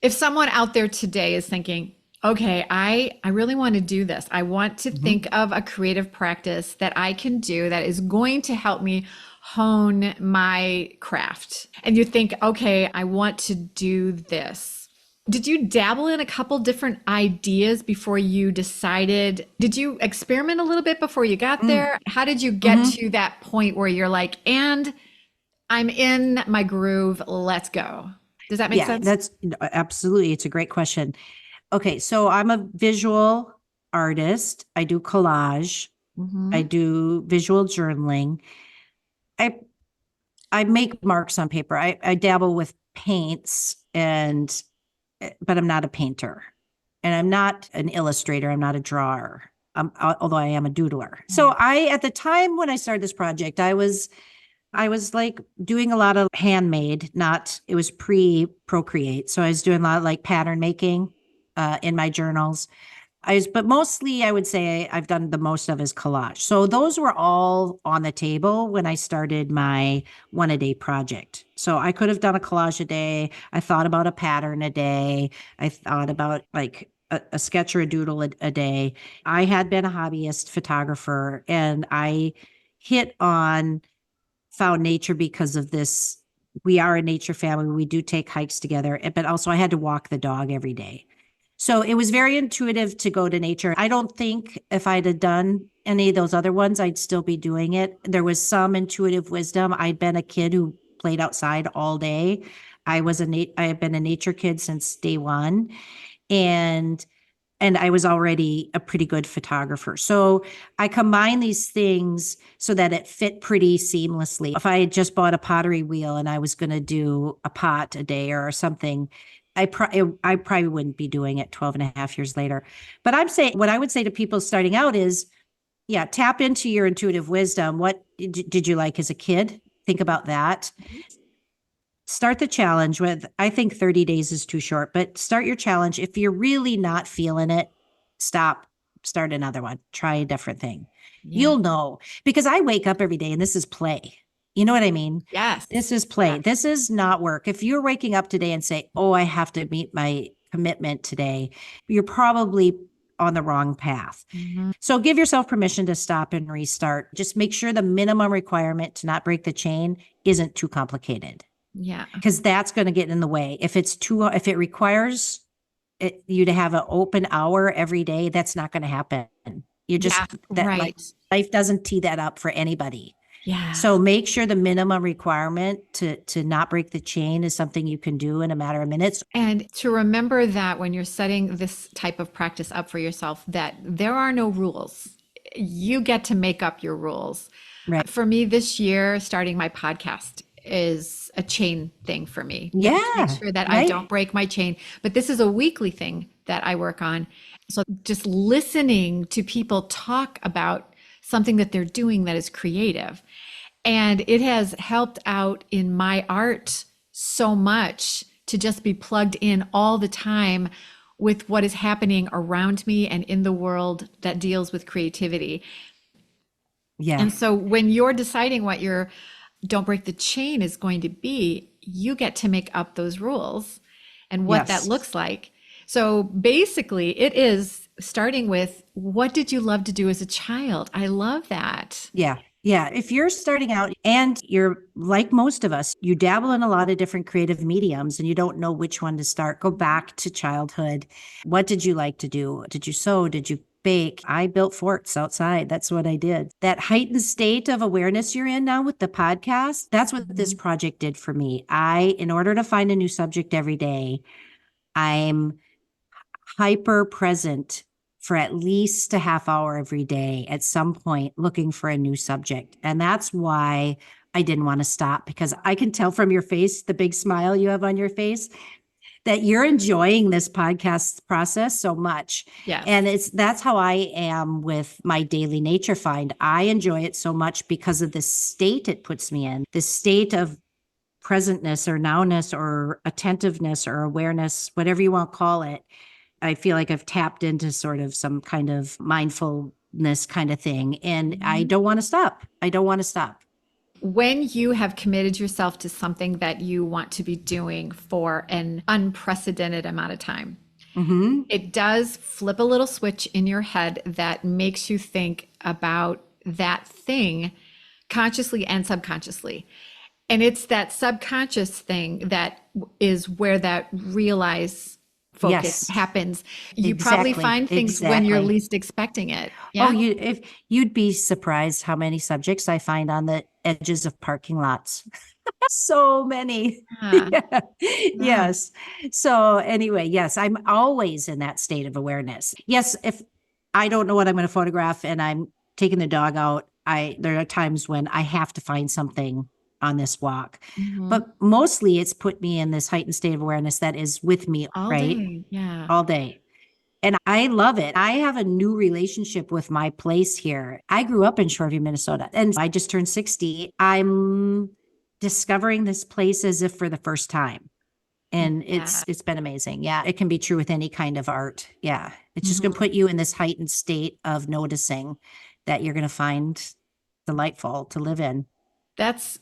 If someone out there today is thinking, okay, I really want to do this. I want to Mhm. think of a creative practice that I can do that is going to help me hone my craft. And you think, okay, I want to do this. Did you dabble in a couple different ideas before you decided? Did you experiment a little bit before you got Mm. there? How did you get Mhm. to that point where you're like, and I'm in my groove, let's go? Does that make Yeah, sense? that's absolutely. It's a great question. Okay, so I'm a visual artist. I do collage. I Hmm. do visual journaling. I I make marks on paper. I dabble with paints and but I'm not a painter. And I'm not an illustrator. I'm not a drawer. Although I am a doodler. So I at the time when I started this project, I was like doing a lot of handmade, not it was pre Procreate. So I was doing a lot of like pattern making in my journals. But mostly I would say I've done the most of is collage. So those were all on the table when I started my one a day project. So I could have done a collage a day. I thought about a pattern a day. I thought about like a sketch or a doodle a day. I had been a hobbyist photographer and I hit on found nature because of this. We are a nature family. We do take hikes together, but also I had to walk the dog every day. So it was very intuitive to go to nature. I don't think if I'd have done any of those other ones, I'd still be doing it. There was some intuitive wisdom. I'd been a kid who played outside all day. I have been a nature kid since day one. And I was already a pretty good photographer. So I combine these things so that it fit pretty seamlessly. If I had just bought a pottery wheel and I was going to do a pot a day or something, I probably wouldn't be doing it 12 and a half years later. But I'm saying what I would say to people starting out is, yeah, tap into your intuitive wisdom. What did you like as a kid? Think about that. Start the challenge with, I think 30 days is too short, but start your challenge. If you're really not feeling it, stop, start another one, try a different thing. Yeah. You'll know because I wake up every day and this is play. You know what I mean? Yes. This is play. Yes. This is not work. If you're waking up today and say, oh, I have to meet my commitment today, you're probably on the wrong path. Mhm. So give yourself permission to stop and restart. Just make sure the minimum requirement to not break the chain isn't too complicated Yeah. because that's going to get in the way. If it requires you to have an open hour every day, that's not going to happen. You Yeah. just that Right. life doesn't tee that up for anybody. Yeah. So make sure the minimum requirement to not break the chain is something you can do in a matter of minutes. And to remember that when you're setting this type of practice up for yourself, that there are no rules. You get to make up your rules. Right. For me, this year, starting my podcast is a chain thing for me. You have to make Yeah. sure that I don't Right. break my chain. But this is a weekly thing that I work on. So just listening to people talk about something that they're doing that is creative. And it has helped out in my art so much to just be plugged in all the time with what is happening around me and in the world that deals with creativity. Yeah. And so when you're deciding what your don't break the chain is going to be, you get to make up those rules and what that Yes. looks like. So basically, it is starting with what did you love to do as a child? I love that. Yeah. Yeah. If you're starting out and you're like most of us, you dabble in a lot of different creative mediums and you don't know which one to start, go back to childhood. What did you like to do? Did you sew? Did you bake? I built forts outside. That's what I did. That heightened state of awareness you're in now with the podcast, that's what this Mhm. project did for me. In order to find a new subject every day, I'm hyper present for at least a half hour every day at some point looking for a new subject. And that's why I didn't want to stop because I can tell from your face, the big smile you have on your face, that you're enjoying this podcast process so much. Yes. And that's how I am with my daily nature find. I enjoy it so much because of the state it puts me in, the state of presentness or nowness or attentiveness or awareness, whatever you want to call it. I feel like I've tapped into sort of some kind of mindfulness kind of thing. And I Mhm. don't want to stop. I don't want to stop. When you have committed yourself to something that you want to be doing for an unprecedented amount of time, Mm-hmm. It does flip a little switch in your head that makes you think about that thing consciously and subconsciously. And it's that subconscious thing that is where that realize focus Yes, happens. You probably exactly. find things when you're Exactly. least expecting it. Oh, Yeah. if you'd be surprised how many subjects I find on the edges of parking lots. So many. Yeah. Yeah. Yeah. Yes. So anyway, yes, I'm always in that state of awareness. Yes, if I don't know what I'm going to photograph and I'm taking the dog out, I there are times when I have to find something on this walk. Hmm. But mostly it's put me in this heightened state of awareness that is with me, All right? day. Yeah. All day. And I love it. I have a new relationship with my place here. I grew up in Shoreview, Minnesota, and I just turned 60. I'm discovering this place as if for the first time. And Yeah. it's been amazing. Yeah, it can be true with any kind of art. Yeah. It's just going to Mhm. put you in this heightened state of noticing that you're going to find delightful to live in. That's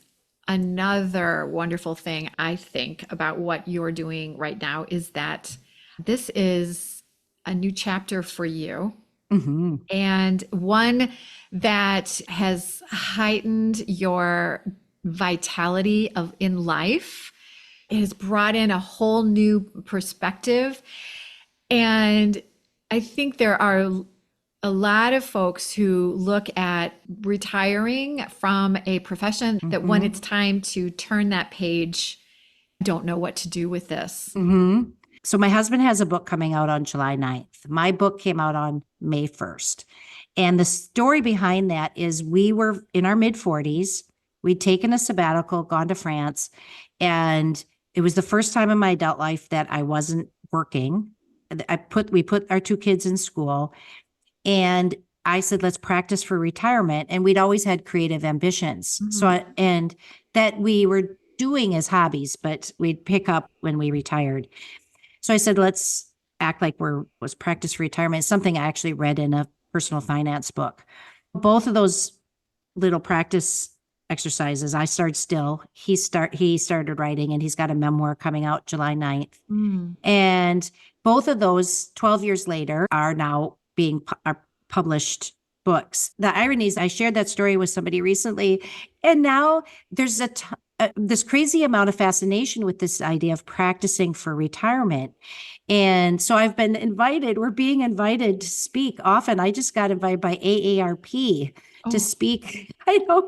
another wonderful thing I think about what you're doing right now is that this is a new chapter for you Hmm. and one that has heightened your vitality of in life. It has brought in a whole new perspective. And I think there are a lot of folks who look at retiring from a profession that when it's Hmm. time to turn that page, don't know what to do with this. Hmm. So my husband has a book coming out on July 9th. My book came out on May 1st. And the story behind that is we were in our mid 40s. We'd taken a sabbatical, gone to France, and it was the first time in my adult life that I wasn't working. We put our two kids in school, and I said, let's practice for retirement. And we'd always had creative ambitions. Mhm. And that we were doing as hobbies, but we'd pick up when we retired. So I said, let's act like was practice for retirement. It's something I actually read in a personal finance book. Both of those little practice exercises, I started still. He started writing and he's got a memoir coming out July 9th. Mm. And both of those 12 years later are now are published books. The irony is I shared that story with somebody recently, and now there's this crazy amount of fascination with this idea of practicing for retirement. And so I've been invited, we're being invited to speak often. I just got invited by AARP to Oh, speak. I know.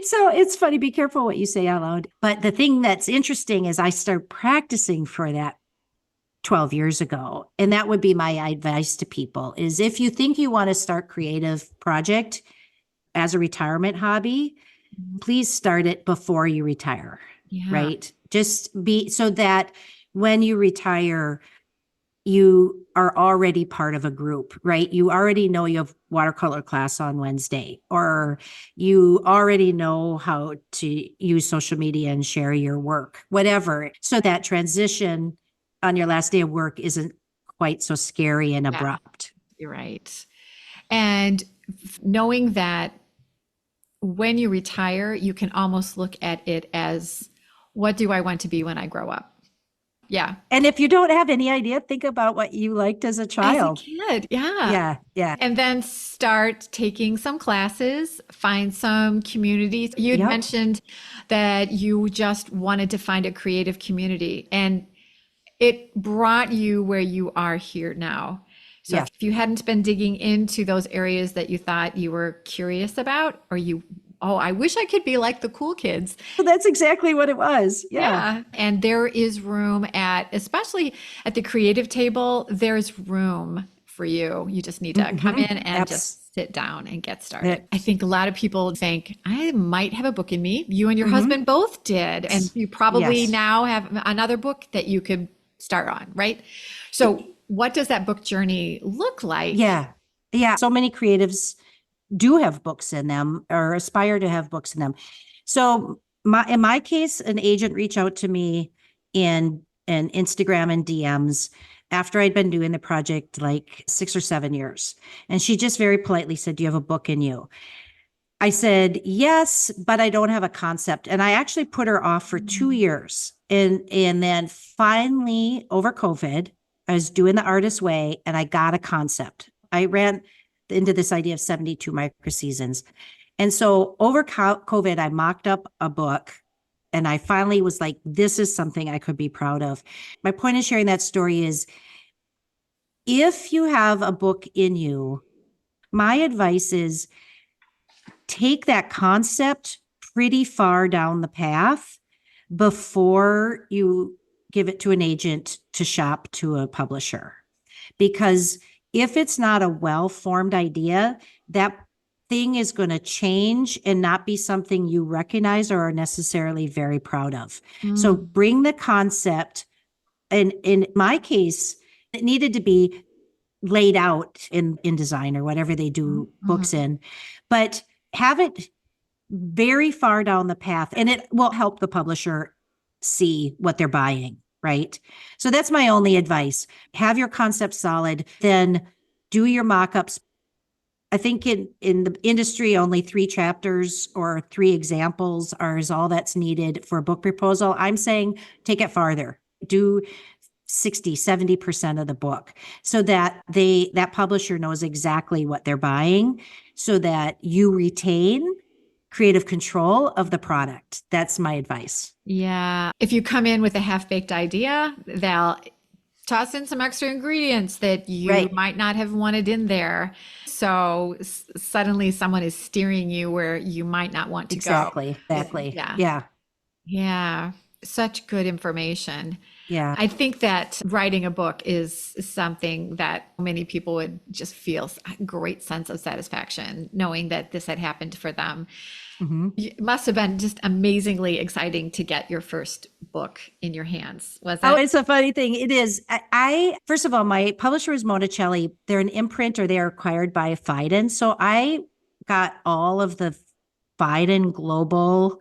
So it's funny, be careful what you say out loud. But the thing that's interesting is I start practicing for that 12 years ago. And that would be my advice to people is if you think you want to start creative project as a retirement hobby, please start it before you retire, yeah. right? Just be so that when you retire, you are already part of a group, right? You already know you have watercolor class on Wednesday, or you already know how to use social media and share your work, whatever. So that transition on your last day of work isn't quite so scary and Yeah, abrupt. you're right. And knowing that when you retire, you can almost look at it as what do I want to be when I grow up? Yeah. And if you don't have any idea, think about what you liked as a As a child. kid, yeah. Yeah, yeah. And then start taking some classes, find some communities. You'd Yep. mentioned that you just wanted to find a creative community, and it brought you where you are here now. So Yeah. if you hadn't been digging into those areas that you thought you were curious about, or oh, I wish I could be like the cool kids. Well, that's exactly what it was. Yeah. Yeah. And there is room especially at the creative table, there's room for you. You just need to come Hmm. in and Abs- just sit down and get started. I think a lot of people think, I might have a book in me. You and your husband both did. And you probably Yes. now have another book that you could start on, right? So, what does that book journey look like? Yeah. Yeah. So many creatives do have books in them or aspire to have books in them. So in my case, an agent reached out to me in Instagram and DMs after I'd been doing the project like 6 or 7 years. And she just very politely said, do you have a book in you? I said, yes, but I don't have a concept. And I actually put her off for 2 years. And then finally over COVID, I was doing the artist way and I got a concept. I ran into this idea of 72 micro seasons. And so over COVID, I mocked up a book and I finally was like, this is something I could be proud of. My point in sharing that story is if you have a book in you, my advice is take that concept pretty far down the path before you give it to an agent to shop to a publisher. Because if it's not a well-formed idea, that thing is going to change and not be something you recognize or are necessarily very proud of. So bring the concept, and in my case, it needed to be laid out in InDesign or whatever they do books in, but have it very far down the path, and it will help the publisher see what they're buying, right? So that's my only advice. Have your concept solid, then do your mock-ups. I think in the industry, only 3 chapters or 3 examples is all that's needed for a book proposal. I'm saying take it farther. Do 60, 70% of the book so that that publisher knows exactly what they're buying so that you retain creative control of the product. That's my advice. Yeah. If you come in with a half-baked idea, they'll toss in some extra ingredients that you Right. might not have wanted in there. So suddenly someone is steering you where you might not want to go. Exactly. Yeah. Yeah. Yeah. Such good information. Yeah. I think that writing a book is something that many people would just feel a great sense of satisfaction knowing that this had happened for them. Mm-hmm. It must have been just amazingly exciting to get your first book in your hands. Was Oh, it? it's a funny thing. It is. First of all, my publisher is Monticelli. They're an imprint or they are acquired by Phaidon. So I got all of the Phaidon global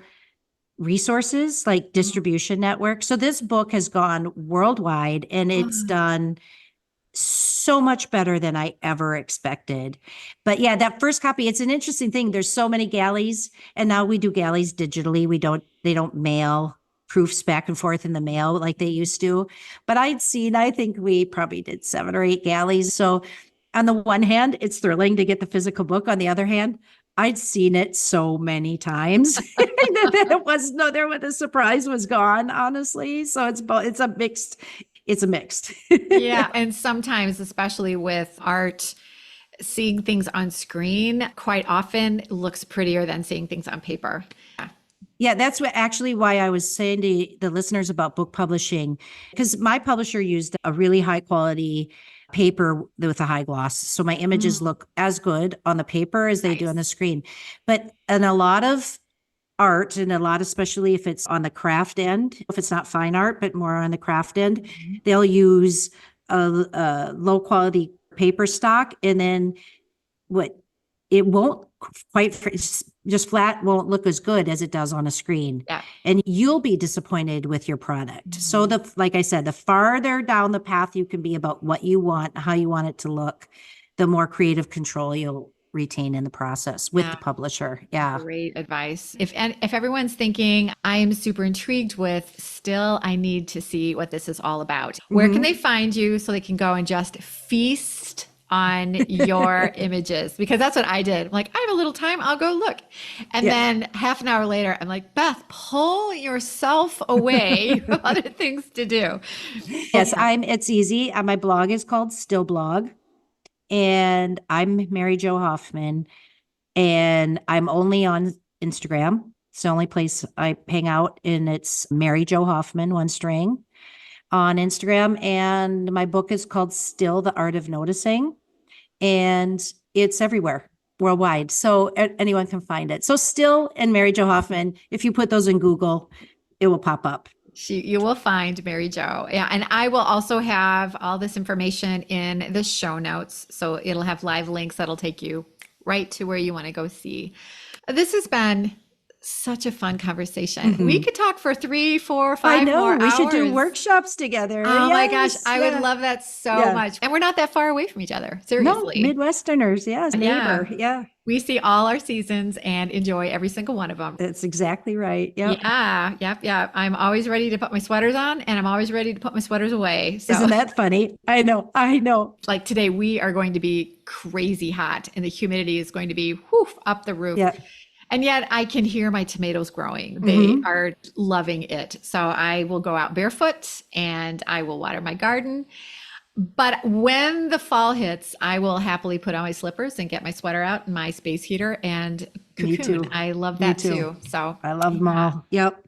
resources like distribution network. So this book has gone worldwide and it's done so much better than I ever expected. But yeah, that first copy, it's an interesting thing. There's so many galleys and now we do galleys digitally. They don't mail proofs back and forth in the mail like they used to. But I think we probably did 7 or 8 galleys. So on the one hand, it's thrilling to get the physical book. On the other hand, I'd seen it so many times that it was the surprise was gone, honestly. So it's a mixed. Yeah. And sometimes, especially with art, seeing things on screen quite often looks prettier than seeing things on paper. Yeah. Yeah, that's why I was saying to the listeners about book publishing, because my publisher used a really high quality paper with a high gloss. So my images look as good on the paper as they do on the screen. But in a lot of art and especially if it's on the craft end, if it's not fine art, but more on the craft end, they'll use a low quality paper stock and then it won't just flat won't look as good as it does on a screen. Yeah. And you'll be disappointed with your product. So like I said, the farther down the path you can be about what you want, how you want it to look, the more creative control you'll retain in the process with the publisher. Yeah. Great advice. If everyone's thinking, I am super intrigued with, still, I need to see what this is all about. Where can they find you so they can go and just feast on your images? Because that's what I did. I'm like, I have a little time, I'll go look. And then half an hour later, I'm like, Beth, pull yourself away from other things to do. Yes, it's easy. My blog is called Still Blog. And I'm Mary Jo Hoffman. And I'm only on Instagram. It's the only place I hang out. And it's Mary Jo Hoffman, one string, on Instagram. And my book is called Still the Art of Noticing. And it's everywhere worldwide. So anyone can find it. So Still and Mary Jo Hoffman, if you put those in Google, it will pop up. You will find Mary Jo. Yeah. And I will also have all this information in the show notes. So it'll have live links that'll take you right to where you want to go see. This has been such a fun conversation. Mhm. We could talk for 3, 4, I 5 know. more We should do hours. workshops together. Oh my gosh, Yes. I would Yeah. love that so Yeah. much. And we're not that far away from each other, No, seriously. Midwesterners. Yes. Yeah. Neighbor. Yeah. We see all our seasons and enjoy every single one of them. That's exactly right. Yep. Yeah, yep, yeah. I'm always ready to put my sweaters on and I'm always ready to put my sweaters away. So, Isn't that funny? I know. I know. like today, we are going to be crazy hot and the humidity is going to be whoof, up the roof. Yeah. And yet I can hear my tomatoes growing. They are loving it. So I will go out barefoot and I will water my garden. But when the fall hits, I will happily put on my slippers and get my sweater out and my space heater and Me cocoon. too. I love Me that too. too. So I love them yeah. all. Yep.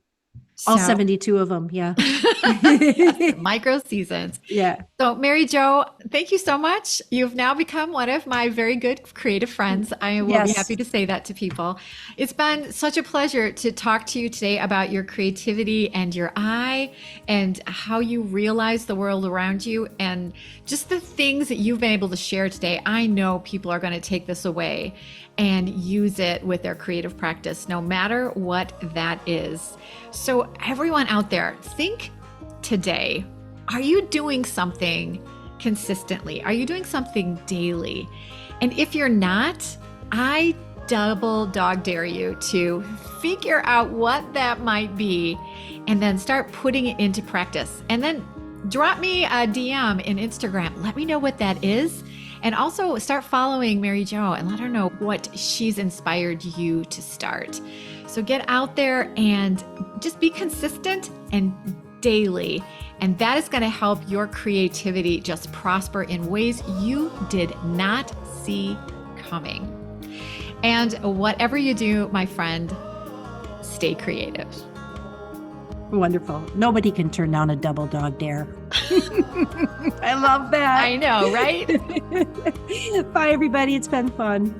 All So 72 of them. Yeah. yes, micro seasons. Yeah. So, Mary Jo, thank you so much. You've now become one of my very good creative friends. I will be Yes. happy to say that to people. It's been such a pleasure to talk to you today about your creativity and your eye and how you realize the world around you and just the things that you've been able to share today. I know people are going to take this away and use it with their creative practice, no matter what that is. So, everyone out there, think today. Are you doing something consistently? Are you doing something daily? And if you're not, I double dog dare you to figure out what that might be and then start putting it into practice. And then drop me a DM in Instagram. Let me know what that is. And also start following Mary Jo and let her know what she's inspired you to start. So get out there and just be consistent and daily. And that is going to help your creativity just prosper in ways you did not see coming. And whatever you do, my friend, stay creative. Wonderful. Nobody can turn down a double dog dare. I love that. I know, right? Bye, everybody. It's been fun.